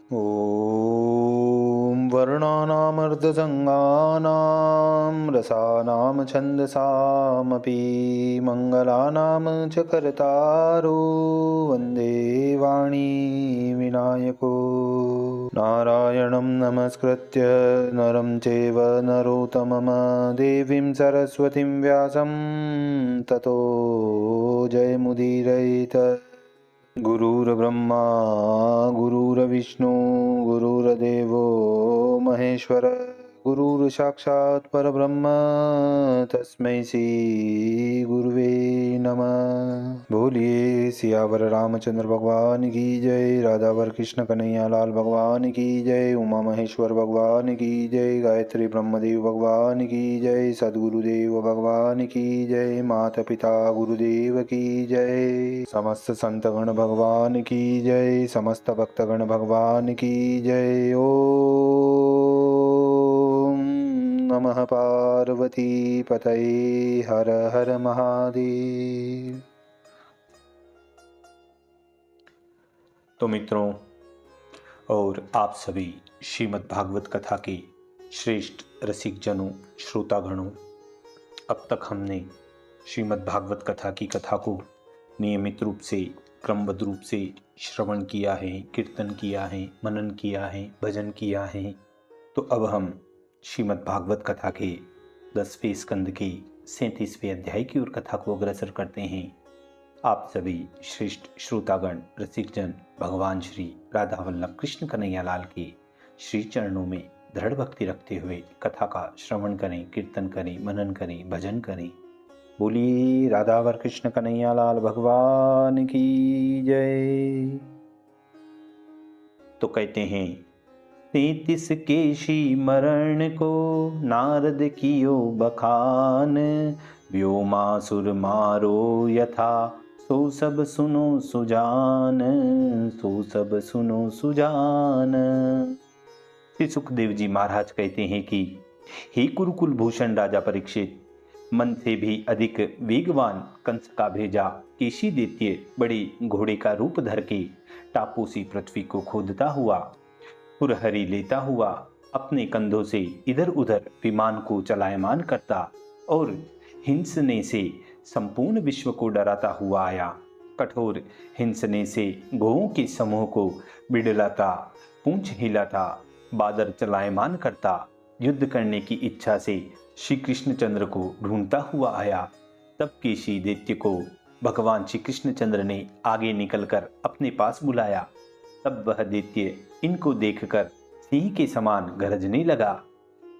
ॐ वर्णानामर्धजङ्गानां रसानां छन्दसामपि मङ्गलानां च कर्तारो वन्दे वाणी विनायको नारायणं नमस्कृत्य नरं चैव नरोत्तमं देवीं सरस्वतीं व्यासं ततो जयमुदीरयेत् गुरुर्ब्रह्मा गुरुर्विष्णु गुरुर्देवो महेश्वर गुरुर्साक्षात् परब्रह्म तस्मै श्री गुरुवे नमः। बोलिए सियावर रामचंद्र भगवान की जय, राधावर कृष्ण कन्हैया लाल भगवान की जय, उमा महेश्वर भगवान की जय, गायत्री ब्रह्मदेव भगवान की जय, सद्गुरुदेव भगवान की जय, माता पिता गुरुदेव की जय, समस्त संतगण भगवान की जय, समस्त भक्तगण भगवान की जय। ओम नमः पार्वती पतये हर हर महादेव। तो मित्रों और आप सभी श्रीमद् भागवत कथा के श्रेष्ठ रसिक जनों, श्रोतागणों, अब तक हमने श्रीमद् भागवत कथा की कथा को नियमित रूप से क्रमबद्ध रूप से श्रवण किया है, कीर्तन किया है, मनन किया है, भजन किया है। तो अब हम श्रीमद् भागवत कथा के 10वें स्कंद के 37वें अध्याय की ओर कथा को अग्रसर करते हैं। आप सभी श्रेष्ठ श्रोतागण रसिकजन भगवान श्री राधा वल्लभ कृष्ण कन्हैया लाल के श्री चरणों में दृढ़ भक्ति रखते हुए कथा का श्रवण करें, कीर्तन करें, मनन करें, भजन करें। बोलिए राधावर कृष्ण कन्हैया लाल भगवान की जय। तो कहते हैं 33 केशी मरण को नारद कियो बखान, व्योमासुर मारो यथा सो सब सुनो सुजान, सो सब सुनो सुजान। श्री सुखदेव जी महाराज कहते हैं कि हे कुरुकुल भूषण राजा परीक्षित, मन से भी अधिक वेगवान कंस का भेजा केशी दैत्य बड़े घोड़े का रूप धर के टापू सी पृथ्वी को खोदता हुआ, हुरहरी लेता हुआ, अपने कंधों से इधर उधर विमान को चलायमान करता और हिंसने से संपूर्ण विश्व को डराता हुआ आया। कठोर हिंसने से गौओं के समूह को बिड़लाता, पूंछ हिलाता, बादर चलायमान करता, युद्ध करने की इच्छा से श्री कृष्णचंद्र को ढूंढता हुआ आया। तब केशी दैत्य को भगवान श्री कृष्णचंद्र ने आगे निकलकर अपने पास बुलाया। तब वह दैत्य इनको देखकर सिंह के समान गरजने लगा।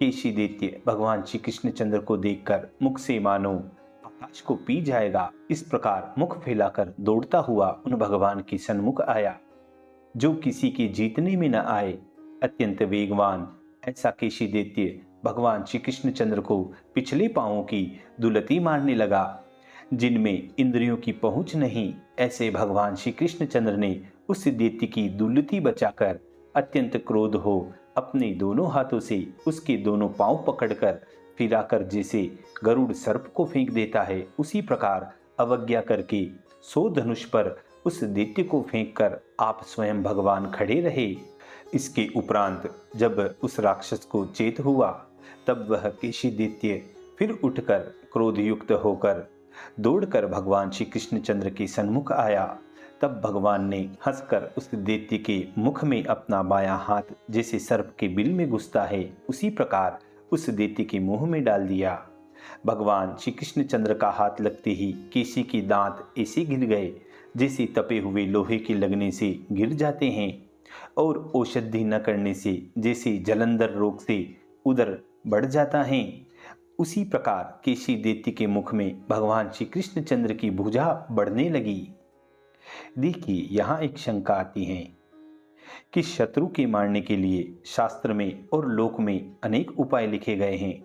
केशी दैत्य भगवान श्री कृष्णचंद्र को देखकर मुख से मानो आकाश को पी जाएगा, इस प्रकार मुख फैलाकर दौड़ता हुआ उन भगवान के सन्मुख आया। जो किसी के जीतने में न आए, अत्यंत वेगवान ऐसा केशी दैत्य भगवान श्री कृष्णचंद्र को पिछले पांवों की दुलती मारने लगा। जिनमें इंद्रियों की पहुंच नहीं, ऐसे भगवान श्री कृष्णचंद्र ने उस दैत्य की दुलती बचाकर अत्यंत क्रोध हो अपने दोनों हाथों से उसके दोनों पांव पकड़कर फिराकर जैसे गरुड़ सर्प को फेंक देता है, उसी प्रकार अवज्ञा करके 100 धनुष पर उस दैत्य को फेंककर आप स्वयं भगवान खड़े रहे। इसके उपरांत जब उस राक्षस को चेत हुआ, तब वह केशी दैत्य फिर उठकर क्रोधयुक्त होकर दौड़कर भगवान श्री कृष्णचंद्र के सन्मुख आया। तब भगवान ने हंसकर उस दैत्य के मुख में अपना बायां हाथ जैसे सर्प के बिल में घुसता है, उसी प्रकार उस दैत्य के मुंह में डाल दिया। भगवान श्री कृष्णचंद्र का हाथ लगते ही केशी के दांत ऐसे गिर गए जैसे तपे हुए लोहे के लगने से गिर जाते हैं, और औषधि न करने से जैसे जलंधर रोग से उदर बढ़ जाता है, उसी प्रकार केशी दैत्य के मुख में भगवान श्री कृष्णचंद्र की भुजा बढ़ने लगी। देखिए, यहाँ एक शंका आती है कि शत्रु के मारने के लिए शास्त्र में और लोक में अनेक उपाय लिखे गए हैं,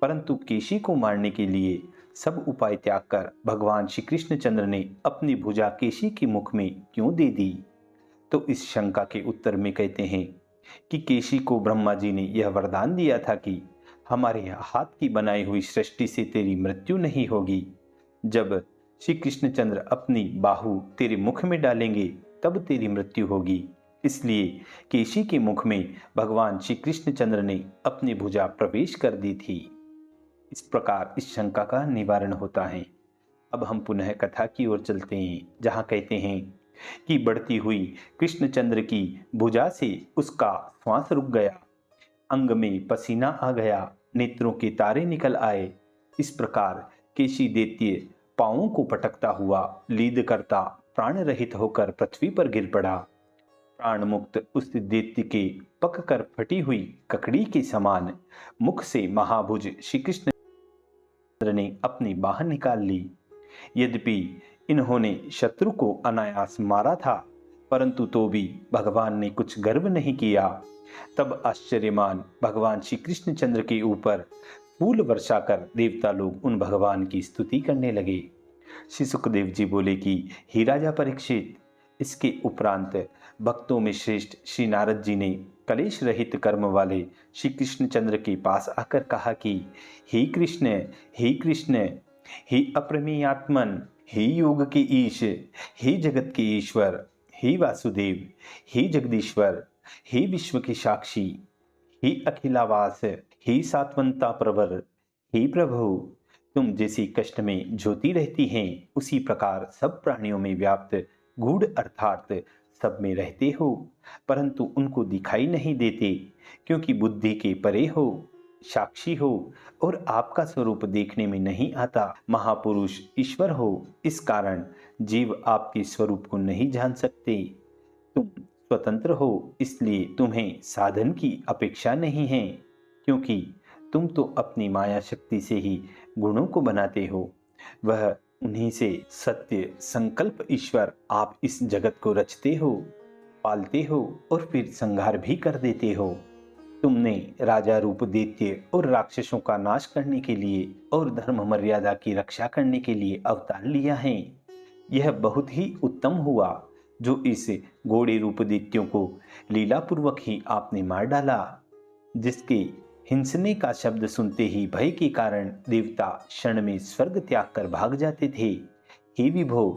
परंतु केशी को मारने के लिए सब उपाय त्याग कर भगवान श्री कृष्णचंद्र ने अपनी भुजा केशी के मुख में क्यों दे दी? तो इस शंका के उत्तर में कहते हैं कि केशी को ब्रह्मा जी ने यह वरदान दिया था कि हमारे हाथ की बनाई हुई सृष्टि से तेरी मृत्यु नहीं होगी। जब श्री कृष्णचंद्र अपनी बाहु तेरे मुख में डालेंगे तब तेरी मृत्यु होगी। इसलिए केशी के मुख में भगवान श्री कृष्णचंद्र ने अपनी भुजा प्रवेश कर दी थी। इस प्रकार इस शंका का निवारण होता है। अब हम पुनः कथा की ओर चलते हैं, जहाँ कहते हैं कि बढ़ती हुई कृष्णचंद्र की भुजा से उसका श्वास रुक गया, अंग में पसीना आ गया, नेत्रों के तारे निकल आए। इस प्रकार केशी दैत्य पांवों को पटकता हुआ लीद करता प्राण रहित होकर पृथ्वी पर गिर पड़ा। प्राण मुक्त उस दैत्य के पक कर फटी हुई ककड़ी के समान मुख से महाभुज श्री कृष्ण ने अपनी बाह निकाल ली। यद्यपि इन्होंने शत्रु को अनायास मारा था, परंतु तो भी भगवान ने कुछ गर्व नहीं किया। तब आश्चर्यमान भगवान श्री कृष्णचंद्र के ऊपर फूल वर्षा कर देवता लोग उन भगवान की स्तुति करने लगे। श्री सुखदेव जी बोले कि हे राजा परीक्षित, इसके उपरांत भक्तों में श्रेष्ठ श्री नारद जी ने कलेश रहित कर्म वाले श्री कृष्णचंद्र के पास आकर कहा कि हे कृष्ण, हे कृष्ण, हे अप्रमेयात्मन, हे योग के ईश, हे जगत के ईश्वर, हे वासुदेव, हे जगदीश्वर, हे विश्व के साक्षी, हे अखिलावास, हे सात्वंता प्रवर, हे प्रभु, तुम जैसी कष्ट में ज्योति रहती हैं, उसी प्रकार सब प्राणियों में व्याप्त गूढ़ अर्थात सब में रहते हो, परंतु उनको दिखाई नहीं देते, क्योंकि बुद्धि के परे हो, साक्षी हो और आपका स्वरूप देखने में नहीं आता। महापुरुष ईश्वर हो, इस कारण जीव आपके स्वरूप को नहीं जान सकते। तुम स्वतंत्र हो, इसलिए तुम्हें साधन की अपेक्षा नहीं है, क्योंकि तुम तो अपनी माया शक्ति से ही गुणों को बनाते हो। वह उन्हीं से सत्य संकल्प ईश्वर आप इस जगत को रचते हो, पालते हो और फिर संहार भी कर देते हो। तुमने राजा रूप दैत्य और राक्षसों का नाश करने के लिए और धर्म मर्यादा की रक्षा करने के लिए अवतार लिया है। यह बहुत ही उत्तम हुआ जो इस घोड़े रूप दैत्यों को लीलापूर्वक ही आपने मार डाला, जिसके हिंसने का शब्द सुनते ही भय के कारण देवता क्षण में स्वर्ग त्याग कर भाग जाते थे। हे विभो,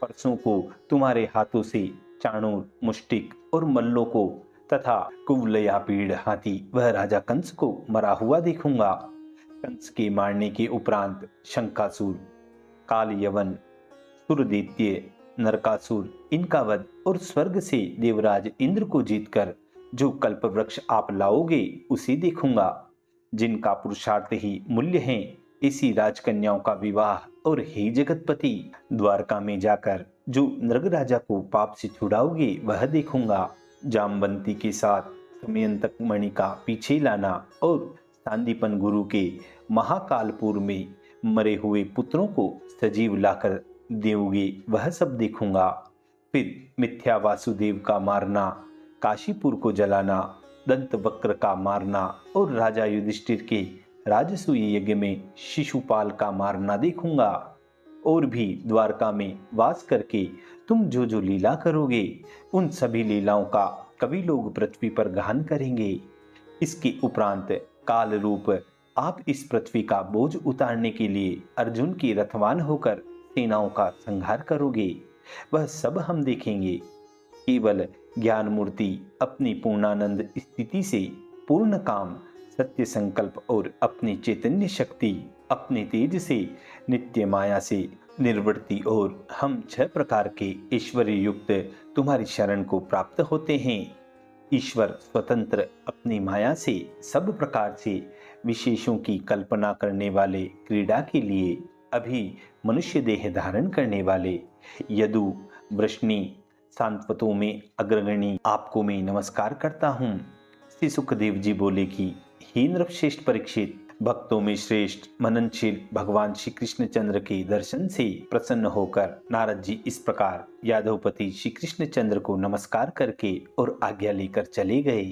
परसों को तुम्हारे हाथों से चाणूर, मुष्टिक और मल्लों को तथा कुवलया पीड़ हाथी वह राजा कंस को मरा हुआ देखूंगा। कंस के मारने के उपरांत शंकासुर, काल यवन, सुरदैत्य, नरकासुर, इनका वध और स्वर्ग से देवराज इंद्र को जीतकर जो कल्प वृक्ष आप लाओगे उसे देखूंगा, जिनका पुरुषार्थ ही मूल्य है। इसी राजकन्याओं का विवाह और हे जगतपति, द्वारका में जाकर जो नृग राजा को पाप से छुड़ाओगे वह देखूंगा। जामवंती के साथ समयंतक मणि का पीछे लाना और सांदीपन गुरु के महाकालपुर में मरे हुए पुत्रों को सजीव लाकर देवोगे वह सब देखूंगा। फिर मिथ्या वासुदेव का मारना, काशीपुर को जलाना, दंत वक्र का मारना और राजा युधिष्ठिर के राजसूय यज्ञ में शिशुपाल का मारना देखूंगा। और भी द्वारका में वास करके तुम जो जो लीला करोगे उन सभी लीलाओं का कवि लोग पृथ्वी पर गान करेंगे। इसके उपरांत काल रूप आप इस पृथ्वी का बोझ उतारने के लिए अर्जुन की रथवान होकर सेनाओं का संहार करोगे, वह सब हम देखेंगे। केवल ज्ञान मूर्ति अपनी पूर्णानंद स्थिति से पूर्ण काम, सत्य संकल्प और अपनी चैतन्य शक्ति, अपने तेज से, नित्य माया से निर्वृत्ति और हम 6 प्रकार के ऐश्वर्य युक्त तुम्हारी शरण को प्राप्त होते हैं। ईश्वर स्वतंत्र अपनी माया से सब प्रकार से विशेषों की कल्पना करने वाले, क्रीड़ा के लिए अभी मनुष्य देह धारण करने वाले यदु, वृष्णि, सांत्वतों में अग्रगणी आपको मैं नमस्कार करता हूँ। श्री सुखदेव जी बोले कि हे नृपश्रेष्ठ परीक्षित, भक्तों में श्रेष्ठ मननशील भगवान श्री कृष्णचंद्र के दर्शन से प्रसन्न होकर नारद जी इस प्रकार यादवपति श्री कृष्णचंद्र को नमस्कार करके और आज्ञा लेकर चले गए।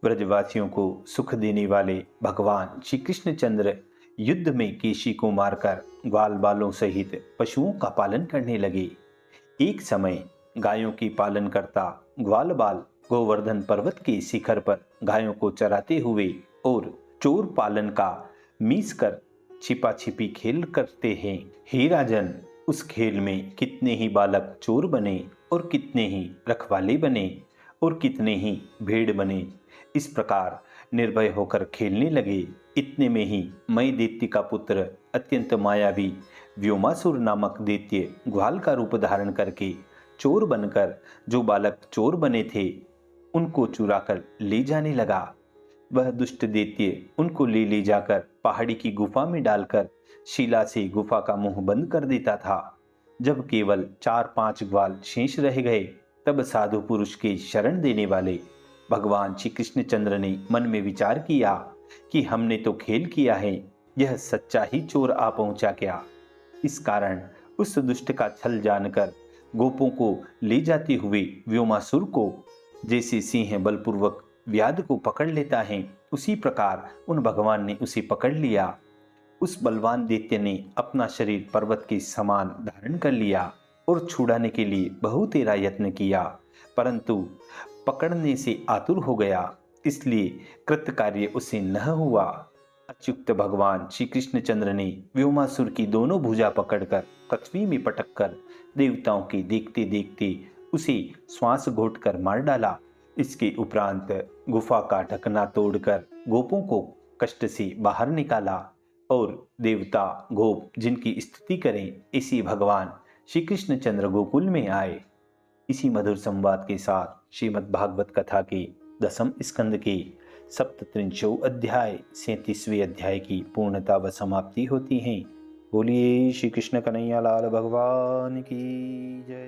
ब्रजवासियों को सुख देने वाले भगवान श्री कृष्णचंद्र युद्ध में केशी को मारकर ग्वाल बालों सहित पशुओं का पालन करने लगे। एक समय गायों की पालन करता ग्वाल बाल गोवर्धन पर्वत के शिखर पर गायों को चराते हुए और चोर पालन का मीस कर छिपा छिपी खेल करते हैं। हे राजन, उस खेल में कितने ही बालक चोर बने और कितने ही रखवाले बने और कितने ही भेड़ बने। इस प्रकार निर्भय होकर खेलने लगे। इतने में ही मई दैत्य का पुत्र अत्यंत मायावी व्योमासुर नामक दैत्य ग्वाल का रूप धारण करके चोर बनकर जो बालक चोर बने थे उनको चुराकर ले जाने लगा। वह दुष्ट दैत्य उनको ले जाकर पहाड़ी की गुफा में डालकर शिला से गुफा का मुंह बंद कर देता था। जब केवल 4-5 ग्वाल शेष रह गए तब साधु पुरुष के शरण देने वाले भगवान श्री कृष्णचंद्र ने मन में विचार किया कि हमने तो खेल किया है, यह सच्चा ही चोर आ पहुंचा क्या। इस कारण उस दुष्ट का छल जानकर गोपों को ले जाते हुए व्योमासुर को जैसे सिंह बलपूर्वक व्याध को पकड़ लेता है उसी प्रकार उन भगवान ने उसे पकड़ लिया। उस बलवान दैत्य ने अपना शरीर पर्वत के समान धारण कर लिया और छुड़ाने के लिए बहुत तेरा यत्न किया, परंतु पकड़ने से आतुर हो गया, इसलिए कृत कार्य उसे न हुआ। अच्युत भगवान श्री कृष्णचंद्र ने व्योमासुर की दोनों भुजा पकड़कर पृथ्वी में पटककर देवताओं के देखते देखते उसे श्वास घोटकर मार डाला। इसके उपरांत गुफा का ढकना तोड़कर गोपों को कष्ट से बाहर निकाला और देवता गोप जिनकी स्तुति करें इसी भगवान श्री कृष्णचंद्र गोकुल में आए। इसी मधुर संवाद के साथ श्रीमद् भागवत कथा के 10वें स्कंद के 37वें अध्याय 37वें अध्याय की पूर्णता व समाप्ति होती है। बोलिए श्री कृष्ण कन्हैया लाल भगवान की जय।